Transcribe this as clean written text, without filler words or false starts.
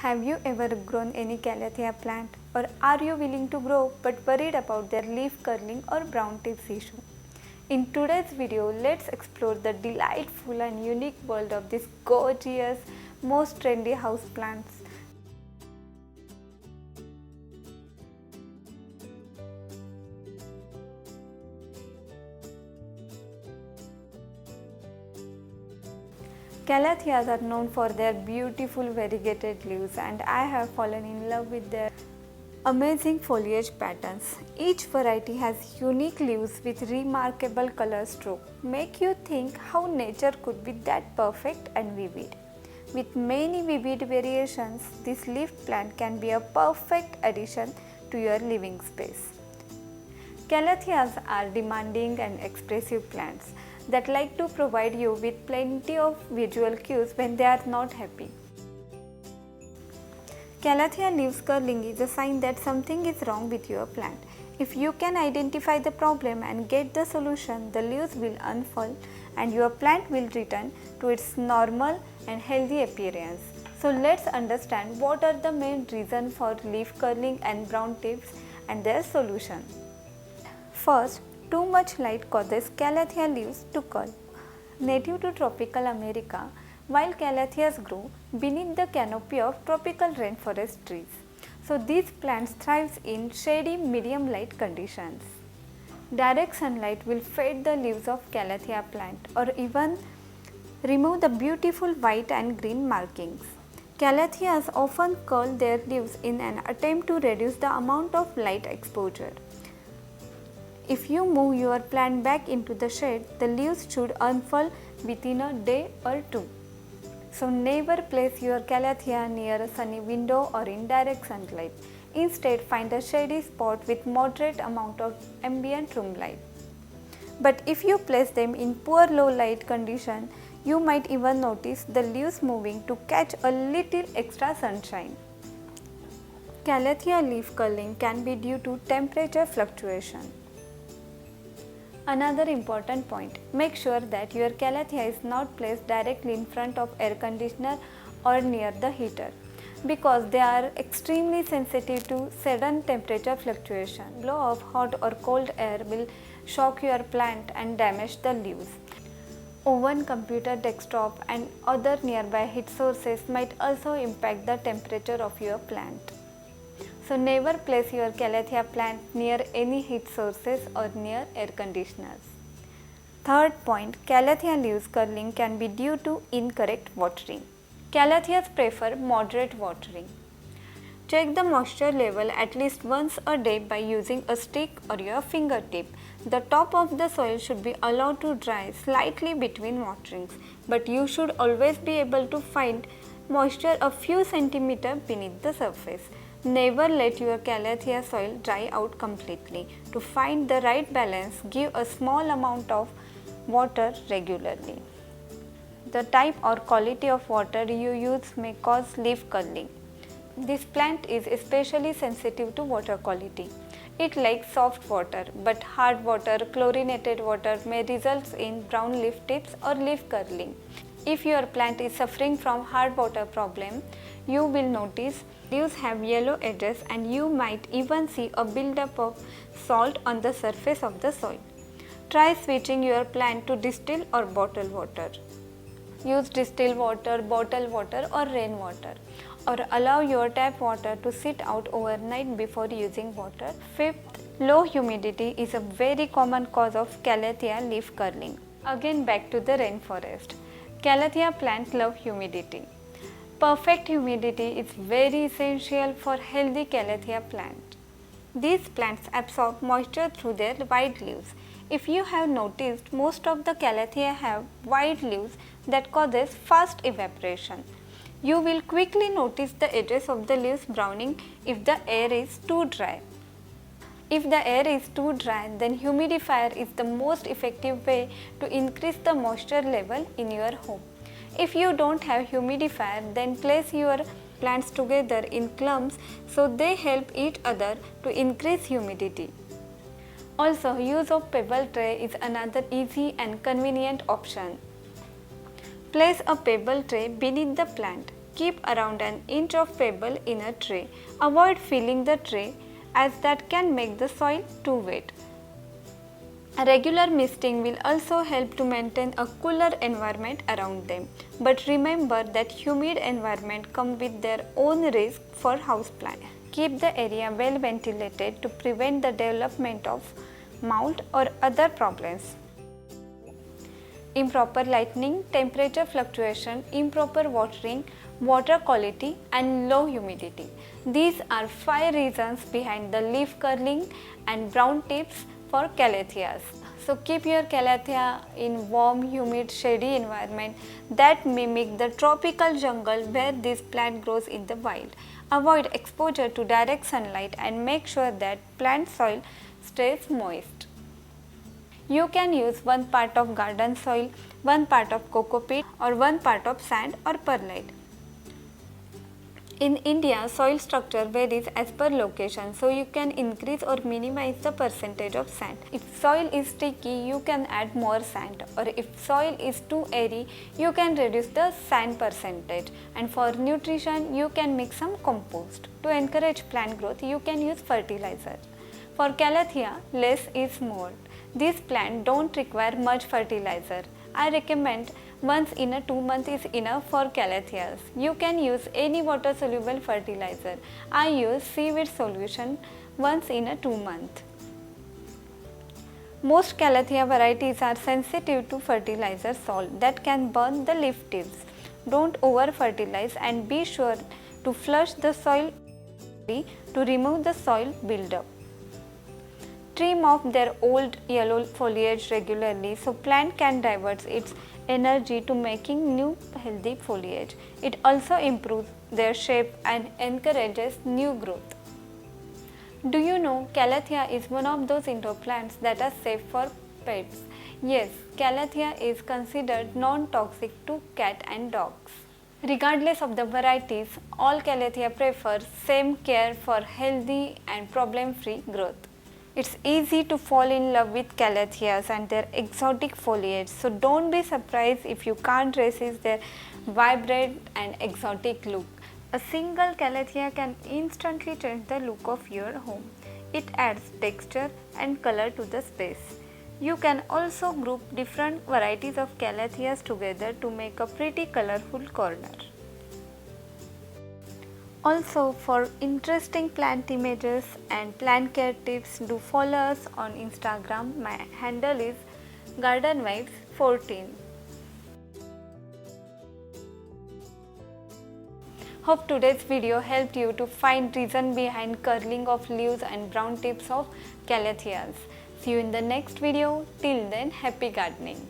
Have you ever grown any calathea plant, or are you willing to grow but worried about their leaf curling or brown tips issue? In today's video, let's explore the delightful and unique world of these gorgeous, most trendy houseplants. Calatheas are known for their beautiful variegated leaves, and I have fallen in love with their amazing foliage patterns. Each variety has unique leaves with remarkable color stroke. Make you think how nature could be that perfect and vivid. With many vivid variations, this leaf plant can be a perfect addition to your living space. Calatheas are demanding and expressive plants that like to provide you with plenty of visual cues when they are not happy. Calathea leaves curling is a sign that something is wrong with your plant. If you can identify the problem and get the solution, the leaves will unfurl and your plant will return to its normal and healthy appearance. So let's understand what are the main reasons for leaf curling and brown tips and their solution. First, too much light causes Calathea leaves to curl. Native to tropical America, wild Calatheas grow beneath the canopy of tropical rainforest trees. So these plants thrive in shady medium light conditions. Direct sunlight will fade the leaves of Calathea plant or even remove the beautiful white and green markings. Calatheas often curl their leaves in an attempt to reduce the amount of light exposure. If you move your plant back into the shade, the leaves should unfurl within a day or two. So never place your Calathea near a sunny window or in direct sunlight. Instead, find a shady spot with moderate amount of ambient room light. But if you place them in poor low light condition, you might even notice the leaves moving to catch a little extra sunshine. Calathea leaf curling can be due to temperature fluctuation. Another important point, make sure that your Calathea is not placed directly in front of air conditioner or near the heater because they are extremely sensitive to sudden temperature fluctuation. Blow of hot or cold air will shock your plant and damage the leaves. Oven, computer, desktop and other nearby heat sources might also impact the temperature of your plant. So never place your Calathea plant near any heat sources or near air conditioners. Third point, Calathea leaves curling can be due to incorrect watering. Calatheas prefer moderate watering. Check the moisture level at least once a day by using a stick or your fingertip. The top of the soil should be allowed to dry slightly between waterings, but you should always be able to find moisture a few centimeters beneath the surface. Never let your Calathea soil dry out completely. To find the right balance, give a small amount of water regularly. The type or quality of water you use may cause leaf curling. This plant is especially sensitive to water quality. It likes soft water, but hard water, chlorinated water may result in brown leaf tips or leaf curling. If your plant is suffering from hard water problem, you will notice leaves have yellow edges and you might even see a buildup of salt on the surface of the soil. Try switching your plant to distilled or bottled water. Use distilled water, bottled water or rainwater, or allow your tap water to sit out overnight before using water. Fifth, low humidity is a very common cause of Calathea leaf curling. Again back to the rainforest. Calathea plants love humidity. Perfect humidity is very essential for healthy Calathea plant. These plants absorb moisture through their wide leaves. If you have noticed, most of the Calathea have wide leaves that causes fast evaporation. You will quickly notice the edges of the leaves browning if the air is too dry. If the air is too dry, then humidifier is the most effective way to increase the moisture level in your home. If you don't have humidifier, then place your plants together in clumps so they help each other to increase humidity. Also, use of pebble tray is another easy and convenient option. Place a pebble tray beneath the plant. Keep around an inch of pebble in a tray. Avoid filling the tray as that can make the soil too wet. Regular misting will also help to maintain a cooler environment around them. But remember that humid environment come with their own risk for houseplant. Keep the area well ventilated to prevent the development of mold or other problems. Improper lighting, temperature fluctuation, improper watering, water quality and low humidity. These are 5 reasons behind the leaf curling and brown tips for calatheas. So keep your calathea in warm, humid, shady environment that mimic the tropical jungle where this plant grows in the wild. Avoid exposure to direct sunlight and make sure that plant soil stays moist. You can use 1 part of garden soil, 1 part of coco peat or 1 part of sand or perlite. In India, soil structure varies as per location, so you can increase or minimize the percentage of sand. If soil is sticky, you can add more sand, or if soil is too airy, you can reduce the sand percentage. And for nutrition, you can mix some compost. To encourage plant growth, you can use fertilizer. For calathea, less is more. These plants don't require much fertilizer. I recommend once in a 2 months is enough for calatheas. You can use any water soluble fertilizer. I use seaweed solution once in a 2 months. Most calathea varieties are sensitive to fertilizer salt that can burn the leaf tips. Don't over fertilize and be sure to flush the soil to remove the soil buildup. Trim off their old yellow foliage regularly so plant can divert its energy to making new healthy foliage. It also improves their shape and encourages new growth. Do you know calathea is one of those indoor plants that are safe for pets? Yes, calathea is considered non-toxic to cat and dogs. Regardless of the varieties, all calathea prefer same care for healthy and problem-free growth. It's easy to fall in love with calatheas and their exotic foliage, so don't be surprised if you can't resist their vibrant and exotic look. A single calathea can instantly change the look of your home. It adds texture and color to the space. You can also group different varieties of calatheas together to make a pretty colorful corner. Also, for interesting plant images and plant care tips, do follow us on Instagram. My handle is GardenVibes14. Hope today's video helped you to find reason behind curling of leaves and brown tips of calatheas. See you in the next video. Till then, happy gardening.